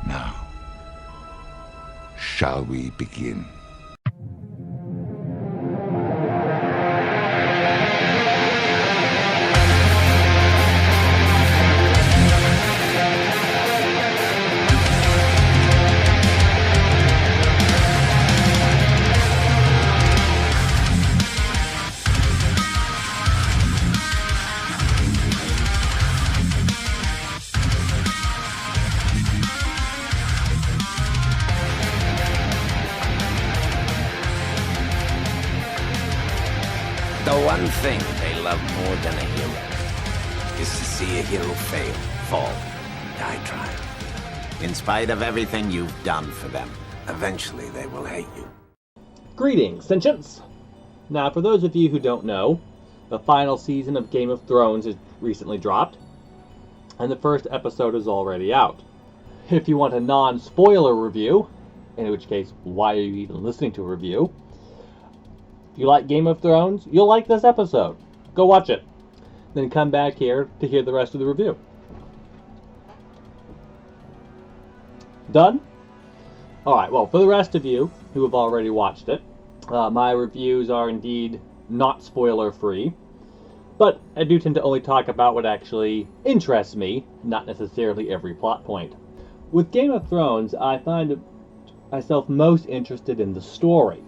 Now, shall we begin? The one thing they love more than a hero is to see a hero fail, fall, die trying. In spite of everything you've done for them, eventually they will hate you. Greetings, Sentients! Now, for those of you who don't know, the final season of Game of Thrones has recently dropped, and the first episode is already out. If you want a non-spoiler review, in which case, why are you even listening to a review? If you like Game of Thrones, you'll like this episode. Go watch it. Then come back here to hear the rest of the review. Done? Alright, well, for the rest of you who have already watched it, my reviews are indeed not spoiler-free, but I do tend to only talk about what actually interests me, not necessarily every plot point. With Game of Thrones, I find myself most interested in the story,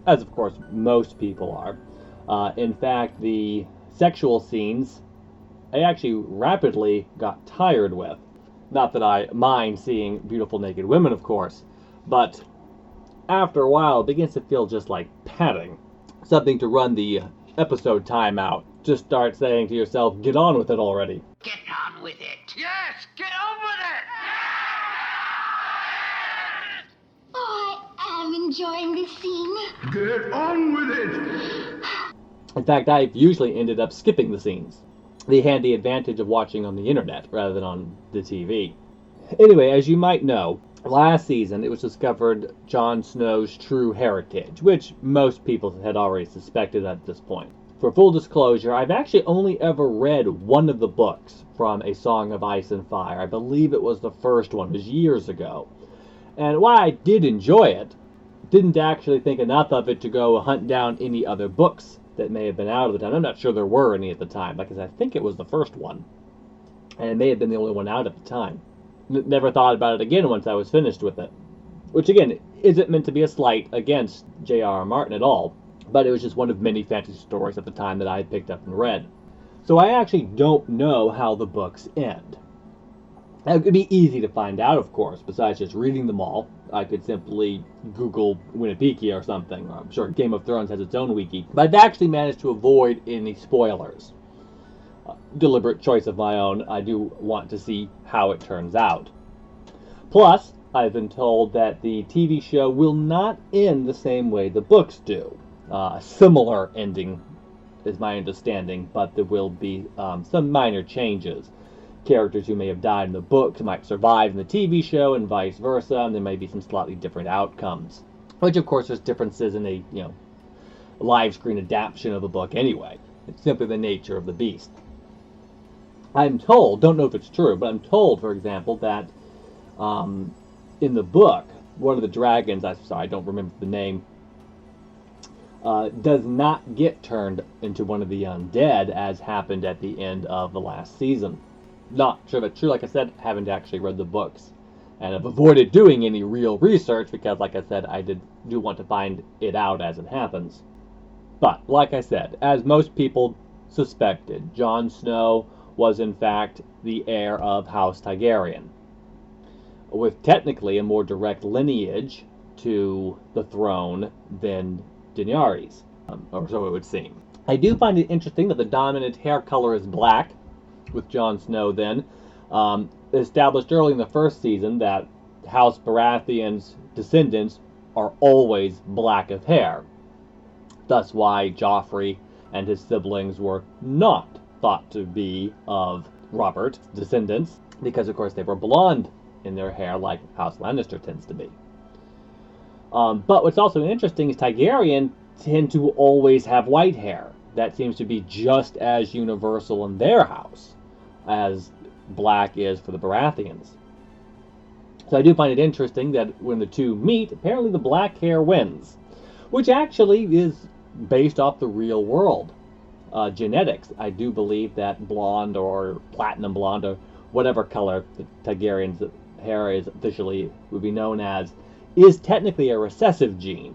as of course most people are. In fact, the sexual scenes I actually rapidly got tired with. Not that I mind seeing beautiful naked women, of course, but after a while it begins to feel just like padding. Something to run the episode time out. Just start saying to yourself, get on with it already. Get on with it. Yes, get on with it! Oh, I am enjoying this scene. Get on with it! In fact, I've usually ended up skipping the scenes. The handy advantage of watching on the internet rather than on the TV. Anyway, as you might know, last season it was discovered Jon Snow's true heritage, which most people had already suspected at this point. For full disclosure, I've actually only ever read one of the books from A Song of Ice and Fire. I believe it was the first one. It was years ago. And while I did enjoy it, didn't actually think enough of it to go hunt down any other books that may have been out at the time. I'm not sure there were any at the time, because I think it was the first one. And it may have been the only one out at the time. Never thought about it again once I was finished with it. Which, again, isn't meant to be a slight against J.R.R. Martin at all, but it was just one of many fantasy stories at the time that I had picked up and read. So I actually don't know how the books end. It would be easy to find out, of course, besides just reading them all. I could simply Google Wikipedia or something. I'm sure Game of Thrones has its own wiki. But I've actually managed to avoid any spoilers. Deliberate choice of my own. I do want to see how it turns out. Plus, I've been told that the TV show will not end the same way the books do. A similar ending is my understanding, but there will be some minor changes. Characters who may have died in the books might survive in the TV show, and vice versa, and there may be some slightly different outcomes. Which, of course, there's differences in a live screen adaptation of a book anyway. It's simply the nature of the beast. I'm told, don't know if it's true, but I'm told, for example, that in the book, one of the dragons, I don't remember the name, does not get turned into one of the undead, as happened at the end of the last season. Not sure if it's true, like I said, haven't actually read the books. And have avoided doing any real research because, like I said, I do want to find it out as it happens. But, like I said, as most people suspected, Jon Snow was in fact the heir of House Targaryen, with technically a more direct lineage to the throne than Daenerys, or so it would seem. I do find it interesting that the dominant hair color is black, with Jon Snow then, established early in the first season that House Baratheon's descendants are always black of hair. Thus why Joffrey and his siblings were not thought to be of Robert's descendants, because of course they were blonde in their hair like House Lannister tends to be. But what's also interesting is Targaryen tend to always have white hair. That seems to be just as universal in their house as black is for the Baratheons. So I do find it interesting that when the two meet, apparently the black hair wins, which actually is based off the real world genetics. I do believe that blonde or platinum blonde or whatever color the Targaryen's hair is officially would be known as is technically a recessive gene,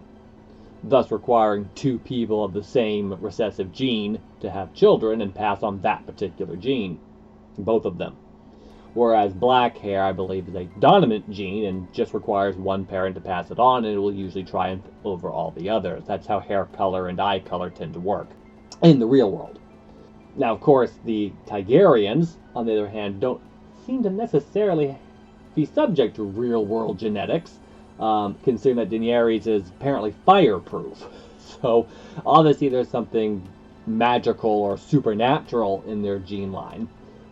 thus requiring two people of the same recessive gene to have children and pass on that particular gene, both of them. Whereas black hair, I believe, is a dominant gene and just requires one parent to pass it on, and it will usually triumph over all the others. That's how hair color and eye color tend to work in the real world. Now, of course, the Targaryens, on the other hand, don't seem to necessarily be subject to real-world genetics, considering that Daenerys is apparently fireproof. So, obviously, there's something magical or supernatural in their gene line,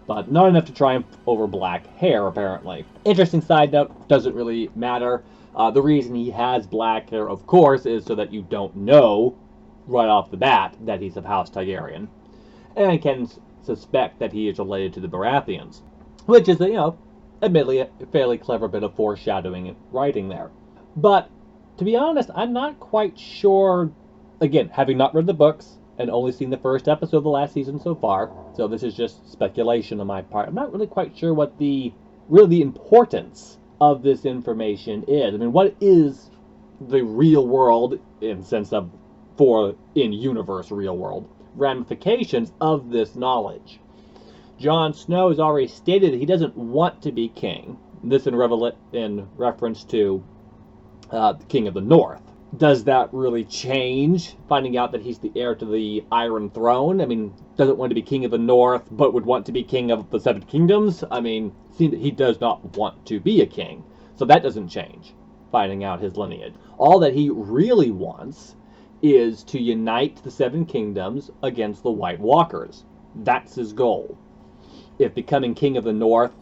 but not enough to triumph over black hair, apparently. Interesting side note, doesn't really matter. The reason he has black hair, of course, is so that you don't know right off the bat that he's of House Targaryen, and can suspect that he is related to the Baratheons, which is, admittedly a fairly clever bit of foreshadowing and writing there. But, to be honest, I'm not quite sure, again, having not read the books, and only seen the first episode of the last season so far, so this is just speculation on my part. I'm not really quite sure what the importance of this information is. I mean, what is the real world, in sense of in-universe real world, ramifications of this knowledge? Jon Snow has already stated that he doesn't want to be king. This in reference to the King of the North. Does that really change, finding out that he's the heir to the Iron Throne? I mean, doesn't want to be King of the North, but would want to be King of the Seven Kingdoms? I mean, it seems that he does not want to be a king. So that doesn't change, finding out his lineage. All that he really wants is to unite the Seven Kingdoms against the White Walkers. That's his goal. If becoming King of the North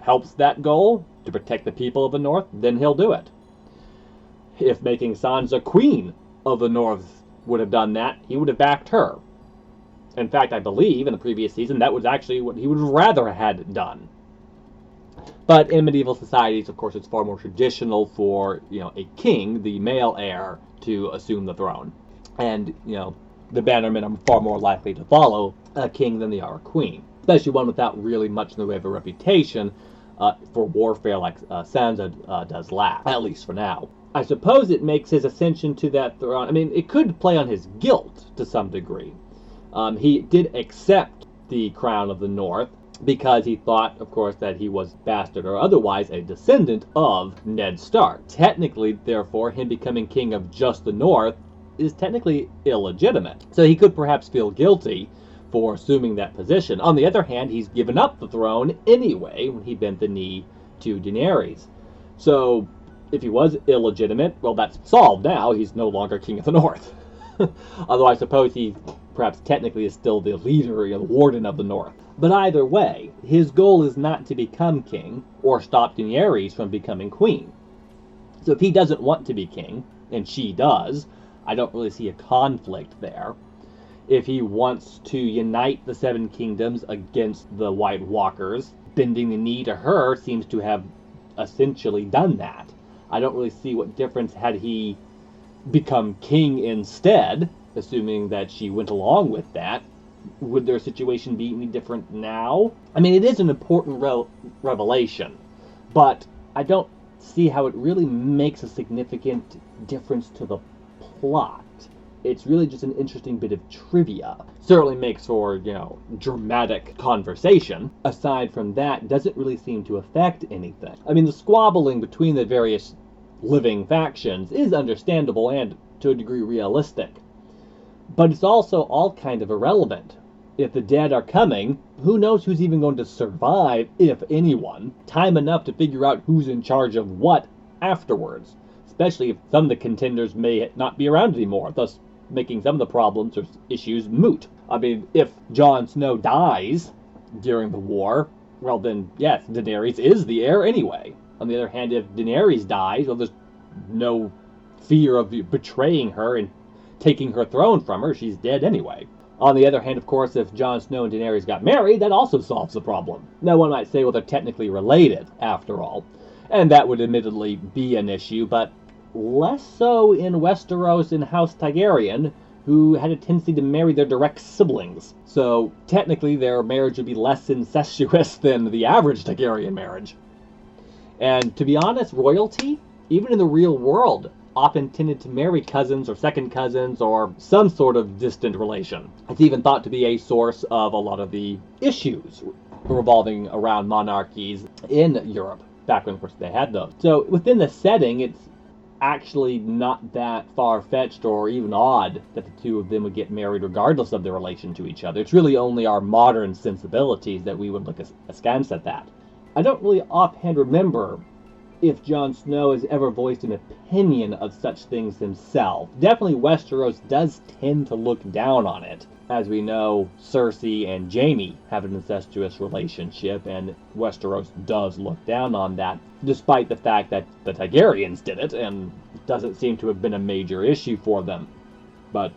helps that goal, to protect the people of the North, then he'll do it. If making Sansa Queen of the North would have done that, he would have backed her. In fact, I believe in the previous season that was actually what he would rather had done. But in medieval societies, of course, it's far more traditional for, a king, the male heir, to assume the throne. And, the bannermen are far more likely to follow a king than they are a queen. Especially one without really much in the way of a reputation for warfare like Sansa does last, at least for now. I suppose it makes his ascension to that throne, I mean, it could play on his guilt to some degree. He did accept the crown of the North because he thought, of course, that he was bastard or otherwise a descendant of Ned Stark. Technically, therefore, him becoming king of just the North is technically illegitimate. So he could perhaps feel guilty for assuming that position. On the other hand, he's given up the throne anyway when he bent the knee to Daenerys. So if he was illegitimate, well, that's solved now. He's no longer king of the North. Although I suppose he perhaps technically is still the leader, the warden of the North. But either way, his goal is not to become king or stop Daenerys from becoming queen. So if he doesn't want to be king, and she does, I don't really see a conflict there. If he wants to unite the Seven Kingdoms against the White Walkers, bending the knee to her seems to have essentially done that. I don't really see what difference had he become king instead, assuming that she went along with that. Would their situation be any different now? I mean, it is an important revelation, but I don't see how it really makes a significant difference to the plot. It's really just an interesting bit of trivia. Certainly makes for, dramatic conversation. Aside from that, doesn't really seem to affect anything. I mean, the squabbling between the various living factions is understandable and, to a degree, realistic. But it's also all kind of irrelevant. If the dead are coming, who knows who's even going to survive, if anyone. Time enough to figure out who's in charge of what afterwards. Especially if some of the contenders may not be around anymore, thus making some of the problems or issues moot. I mean, if Jon Snow dies during the war, well then, yes, Daenerys is the heir anyway. On the other hand, if Daenerys dies, well, there's no fear of betraying her and taking her throne from her. She's dead anyway. On the other hand, of course, if Jon Snow and Daenerys got married, that also solves the problem. Now, one might say, well, they're technically related, after all. And that would admittedly be an issue, but less so in Westeros and House Targaryen, who had a tendency to marry their direct siblings. So technically their marriage would be less incestuous than the average Targaryen marriage. And to be honest, royalty, even in the real world, often tended to marry cousins or second cousins or some sort of distant relation. It's even thought to be a source of a lot of the issues revolving around monarchies in Europe, back when, of course, they had those. So within the setting, it's actually not that far-fetched or even odd that the two of them would get married regardless of their relation to each other. It's really only our modern sensibilities that we would look askance at that. I don't really offhand remember if Jon Snow has ever voiced an opinion of such things himself. Definitely Westeros does tend to look down on it. As we know, Cersei and Jaime have an incestuous relationship, and Westeros does look down on that, despite the fact that the Targaryens did it, and it doesn't seem to have been a major issue for them. But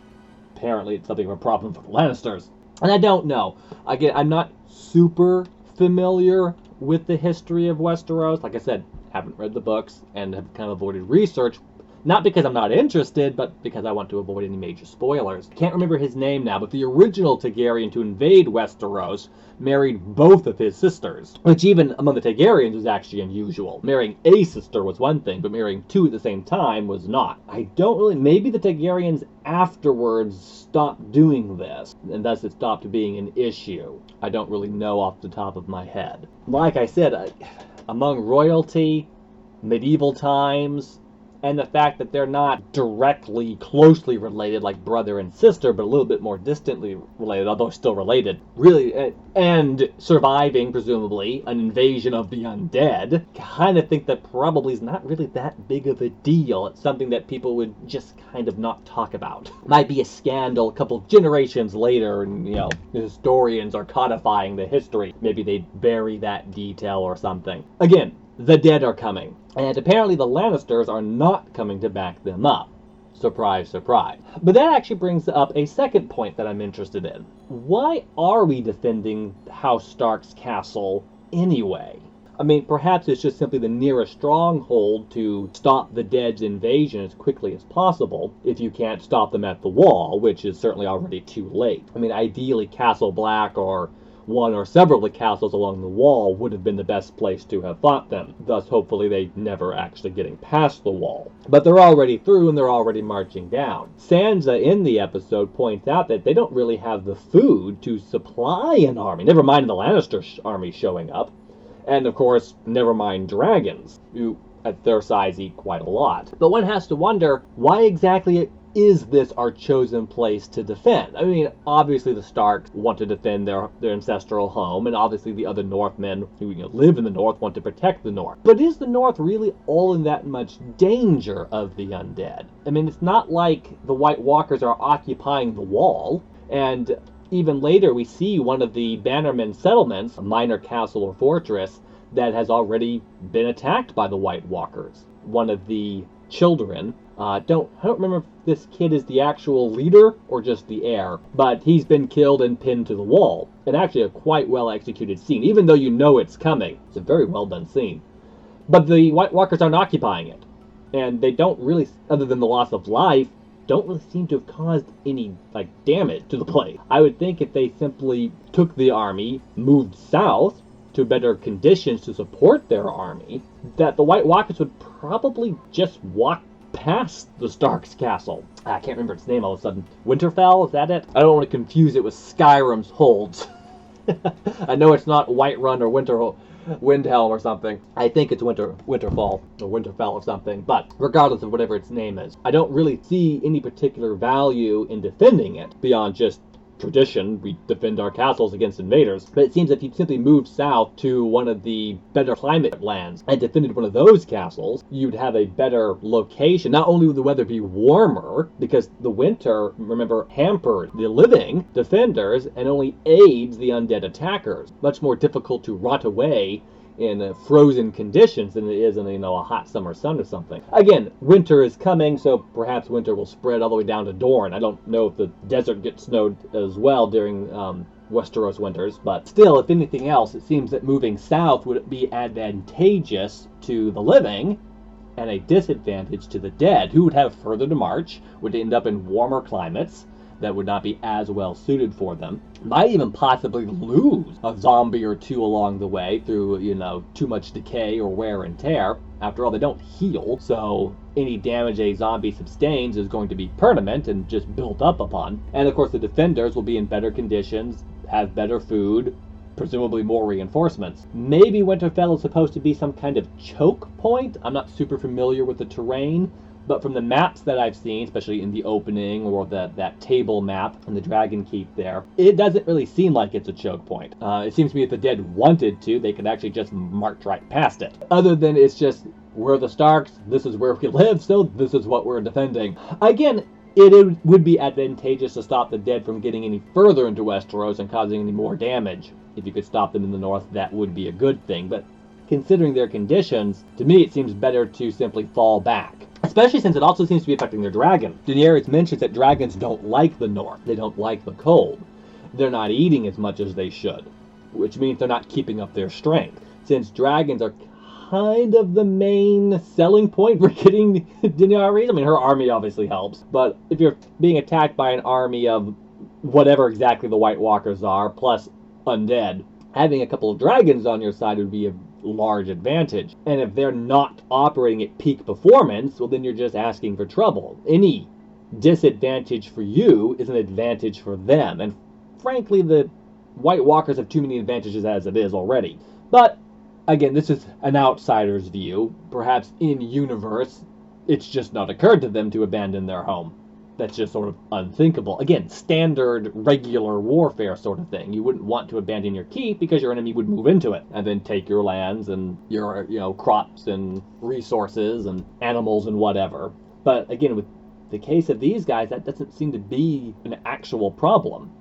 apparently it's something of a problem for the Lannisters. And I don't know. Again, I'm not super familiar with the history of Westeros. Like I said, haven't read the books and have kind of avoided research, not because I'm not interested, but because I want to avoid any major spoilers. I can't remember his name now, but the original Targaryen to invade Westeros married both of his sisters, which even among the Targaryens was actually unusual. Marrying a sister was one thing, but marrying two at the same time was not. I don't really, maybe the Targaryens afterwards stopped doing this, and thus it stopped being an issue. I don't really know off the top of my head. Like I said, among royalty, medieval times, and the fact that they're not directly closely related like brother and sister, but a little bit more distantly related, although still related, really, and surviving, presumably, an invasion of the undead, kind of think that probably is not really that big of a deal. It's something that people would just kind of not talk about. Might be a scandal a couple of generations later, and, the historians are codifying the history. Maybe they bury that detail or something. Again, the dead are coming. And apparently the Lannisters are not coming to back them up. Surprise, surprise. But that actually brings up a second point that I'm interested in. Why are we defending House Stark's castle anyway? I mean, perhaps it's just simply the nearest stronghold to stop the dead's invasion as quickly as possible, if you can't stop them at the wall, which is certainly already too late. I mean, ideally Castle Black or one or several of the castles along the wall would have been the best place to have fought them, thus hopefully they never actually getting past the wall. But they're already through and they're already marching down. Sansa in the episode points out that they don't really have the food to supply an army, never mind the Lannister army showing up, and of course, never mind dragons, who at their size eat quite a lot. But one has to wonder, why exactly is this our chosen place to defend? I mean, obviously the Starks want to defend their ancestral home, and obviously the other Northmen who live in the North want to protect the North. But is the North really all in that much danger of the undead? I mean, it's not like the White Walkers are occupying the wall, and even later we see one of the Bannermen settlements, a minor castle or fortress, that has already been attacked by the White Walkers. One of the children, I don't remember if this kid is the actual leader or just the heir, but he's been killed and pinned to the wall. And actually a quite well executed scene, even though you know it's coming. It's a very well done scene. But the White Walkers aren't occupying it. And they don't really, other than the loss of life, don't really seem to have caused any, damage to the place. I would think if they simply took the army, moved south to better conditions to support their army, that the White Walkers would probably just walk past the Stark's castle. I can't remember its name all of a sudden. Winterfell, is that it? I don't want to confuse it with Skyrim's holds. I know it's not Whiterun or Windhelm or something. I think it's Winterfall or Winterfell or something, but regardless of whatever its name is, I don't really see any particular value in defending it beyond just tradition. We defend our castles against invaders. But it seems if you simply moved south to one of the better climate lands and defended one of those castles, you'd have a better location. Not only would the weather be warmer, because the winter, remember, hampered the living defenders and only aids the undead attackers. Much more difficult to rot away in frozen conditions than it is in, a hot summer sun or something. Again, winter is coming, so perhaps winter will spread all the way down to Dorne. I don't know if the desert gets snowed as well during Westeros winters, but still, if anything else, it seems that moving south would be advantageous to the living and a disadvantage to the dead, who would have further to march, would end up in warmer climates that would not be as well suited for them, might even possibly lose a zombie or two along the way through, too much decay or wear and tear. After all, they don't heal, so any damage a zombie sustains is going to be permanent and just built up upon. And of course, the defenders will be in better conditions, have better food, presumably more reinforcements. Maybe Winterfell is supposed to be some kind of choke point. I'm not super familiar with the terrain, but from the maps that I've seen, especially in the opening or that table map in the Dragon Keep there, it doesn't really seem like it's a choke point. It seems to me if the dead wanted to, they could actually just march right past it. Other than it's just, we're the Starks, this is where we live, so this is what we're defending. Again, it would be advantageous to stop the dead from getting any further into Westeros and causing any more damage. If you could stop them in the north, that would be a good thing. But considering their conditions, to me it seems better to simply fall back. Especially since it also seems to be affecting their dragon. Daenerys mentions that dragons don't like the north. They don't like the cold. They're not eating as much as they should, which means they're not keeping up their strength. Since dragons are kind of the main selling point for getting Daenerys, I mean, her army obviously helps, but if you're being attacked by an army of whatever exactly the White Walkers are, plus undead, having a couple of dragons on your side would be a large advantage. And if they're not operating at peak performance, well, then you're just asking for trouble. Any disadvantage for you is an advantage for them. And frankly, the White Walkers have too many advantages as it is already. But again, this is an outsider's view. Perhaps in universe, it's just not occurred to them to abandon their home. That's just sort of unthinkable. Again, standard, regular warfare sort of thing. You wouldn't want to abandon your keep because your enemy would move into it and then take your lands and your, crops and resources and animals and whatever. But again, with the case of these guys, that doesn't seem to be an actual problem.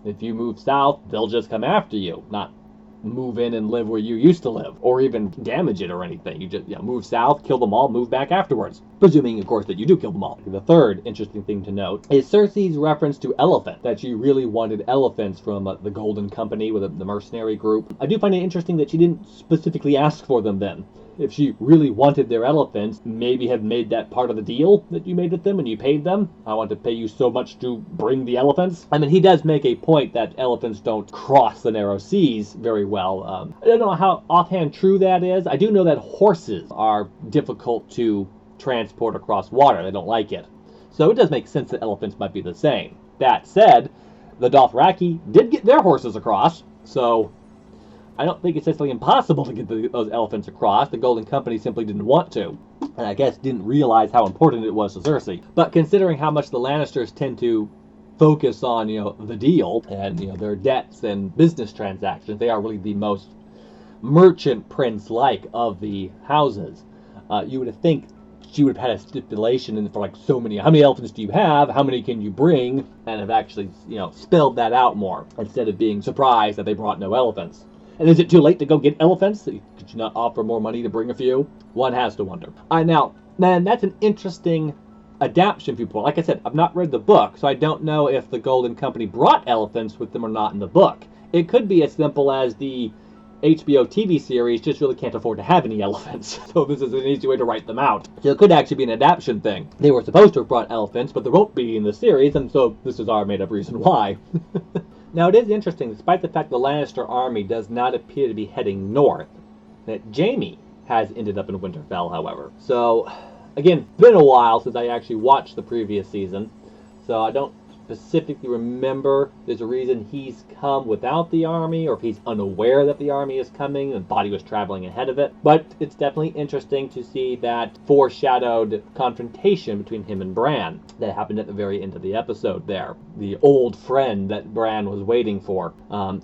If you move south, they'll just come after you, not move in and live where you used to live, or even damage it or anything. You just move south, kill them all, move back afterwards. Presuming, of course, that you do kill them all. The third interesting thing to note is Cersei's reference to elephant, that she really wanted elephants from the Golden Company with the mercenary group. I do find it interesting that she didn't specifically ask for them then. If she really wanted their elephants, maybe have made that part of the deal that you made with them and you paid them. I want to pay you so much to bring the elephants. I mean, he does make a point that elephants don't cross the narrow seas very well. I don't know how offhand true that is. I do know that horses are difficult to transport across water. They don't like it. So it does make sense that elephants might be the same. That said, the Dothraki did get their horses across, so I don't think it's necessarily impossible to get those elephants across. The Golden Company simply didn't want to, and I guess didn't realize how important it was to Cersei. But considering how much the Lannisters tend to focus on, the deal and, their debts and business transactions, they are really the most merchant prince-like of the houses. You would think she would have had a stipulation for so many. How many elephants do you have? How many can you bring? And have actually, spelled that out more instead of being surprised that they brought no elephants. And is it too late to go get elephants? Could you not offer more money to bring a few? One has to wonder. Now, man, that's an interesting adaptation viewpoint. Like I said, I've not read the book, so I don't know if the Golden Company brought elephants with them or not in the book. It could be as simple as the HBO TV series just really can't afford to have any elephants, so this is an easy way to write them out. So it could actually be an adaptation thing. They were supposed to have brought elephants, but there won't be in the series, and so this is our made-up reason why. Now, it is interesting, despite the fact the Lannister army does not appear to be heading north, that Jaime has ended up in Winterfell, however. So, again, it's been a while since I actually watched the previous season, so I don't specifically remember if there's a reason he's come without the army, or if he's unaware that the army is coming and thought he was traveling ahead of it. But it's definitely interesting to see that foreshadowed confrontation between him and Bran that happened at the very end of the episode there. The old friend that Bran was waiting for.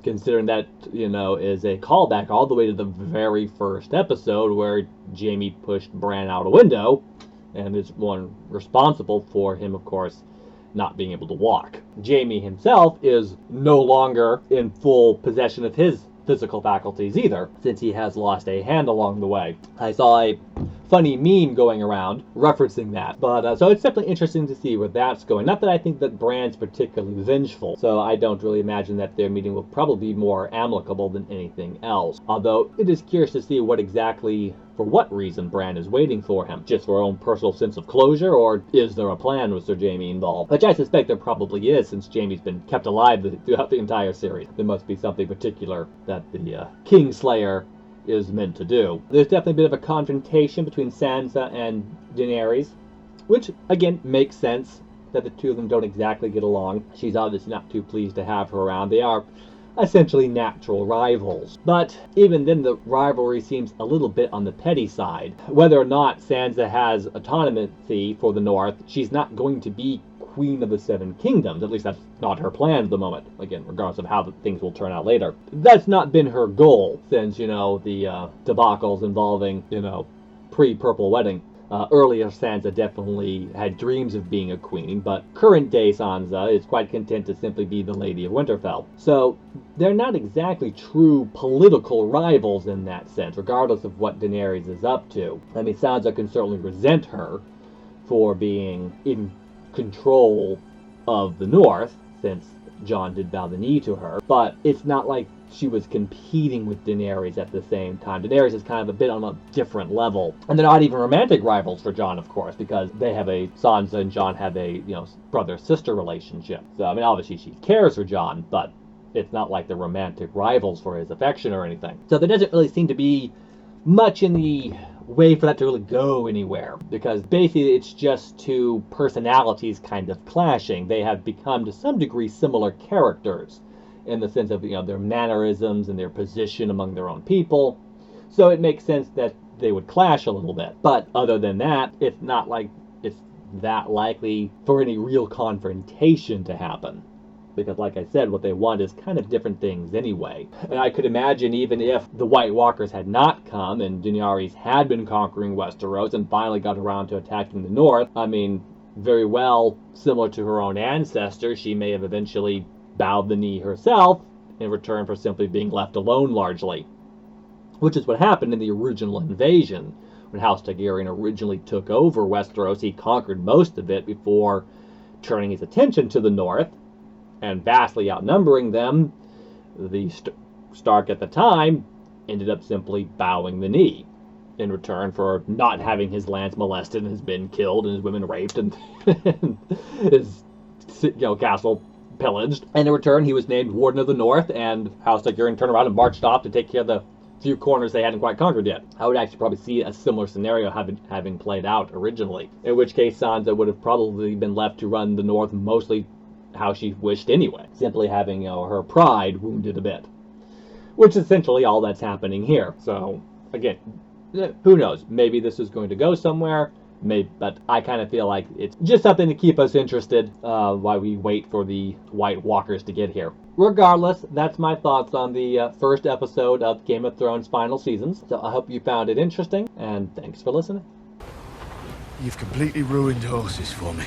Considering that, is a callback all the way to the very first episode where Jaime pushed Bran out a window and is one responsible for him, of course, not being able to walk. Jaime himself is no longer in full possession of his physical faculties either, since he has lost a hand along the way. I saw a funny meme going around referencing that. But so it's definitely interesting to see where that's going. Not that I think that Bran's particularly vengeful, so I don't really imagine that their meeting will probably be more amicable than anything else. Although it is curious to see for what reason Bran is waiting for him. Just for her own personal sense of closure, or is there a plan with Sir Jaime involved? Which I suspect there probably is, since Jaime's been kept alive throughout the entire series. There must be something particular that the Kingslayer is meant to do. There's definitely a bit of a confrontation between Sansa and Daenerys, which, again, makes sense that the two of them don't exactly get along. She's obviously not too pleased to have her around. They are essentially natural rivals. But even then, the rivalry seems a little bit on the petty side. Whether or not Sansa has autonomy for the North, she's not going to be Queen of the Seven Kingdoms. At least that's not her plan at the moment. Again, regardless of how things will turn out later. That's not been her goal since, the debacles involving, pre-Purple Wedding. Earlier Sansa definitely had dreams of being a queen, but current-day Sansa is quite content to simply be the Lady of Winterfell. So they're not exactly true political rivals in that sense, regardless of what Daenerys is up to. I mean, Sansa can certainly resent her for being in control of the North, since Jon did bow the knee to her, but it's not like she was competing with Daenerys at the same time. Daenerys is kind of a bit on a different level. And they're not even romantic rivals for Jon, of course, because Sansa and Jon have a, brother-sister relationship. So, I mean, obviously she cares for Jon, but it's not like they're romantic rivals for his affection or anything. So there doesn't really seem to be much in the way for that to really go anywhere, because basically it's just two personalities kind of clashing. They have become to some degree similar characters in the sense of their mannerisms and their position among their own people, so it makes sense that they would clash a little bit. But other than that, it's not like it's that likely for any real confrontation to happen, because like I said, what they want is kind of different things anyway. And I could imagine even if the White Walkers had not come and Daenerys had been conquering Westeros and finally got around to attacking the North, I mean, very well, similar to her own ancestors, she may have eventually bowed the knee herself in return for simply being left alone largely. Which is what happened in the original invasion. When House Targaryen originally took over Westeros, he conquered most of it before turning his attention to the North, and vastly outnumbering them. The Stark at the time ended up simply bowing the knee in return for not having his lands molested and his men killed and his women raped and his castle pillaged. And in return, he was named Warden of the North, and House Targaryen turned around and marched off to take care of the few corners they hadn't quite conquered yet. I would actually probably see a similar scenario having played out originally, in which case Sansa would have probably been left to run the North mostly how she wished anyway, simply having her pride wounded a bit, which is essentially all that's happening here. So again, who knows, maybe this is going to go somewhere, but I kind of feel like it's just something to keep us interested while we wait for the White Walkers to get here. Regardless, that's my thoughts on the first episode of Game of Thrones final seasons. So I hope you found it interesting, and thanks for listening. You've completely ruined horses for me.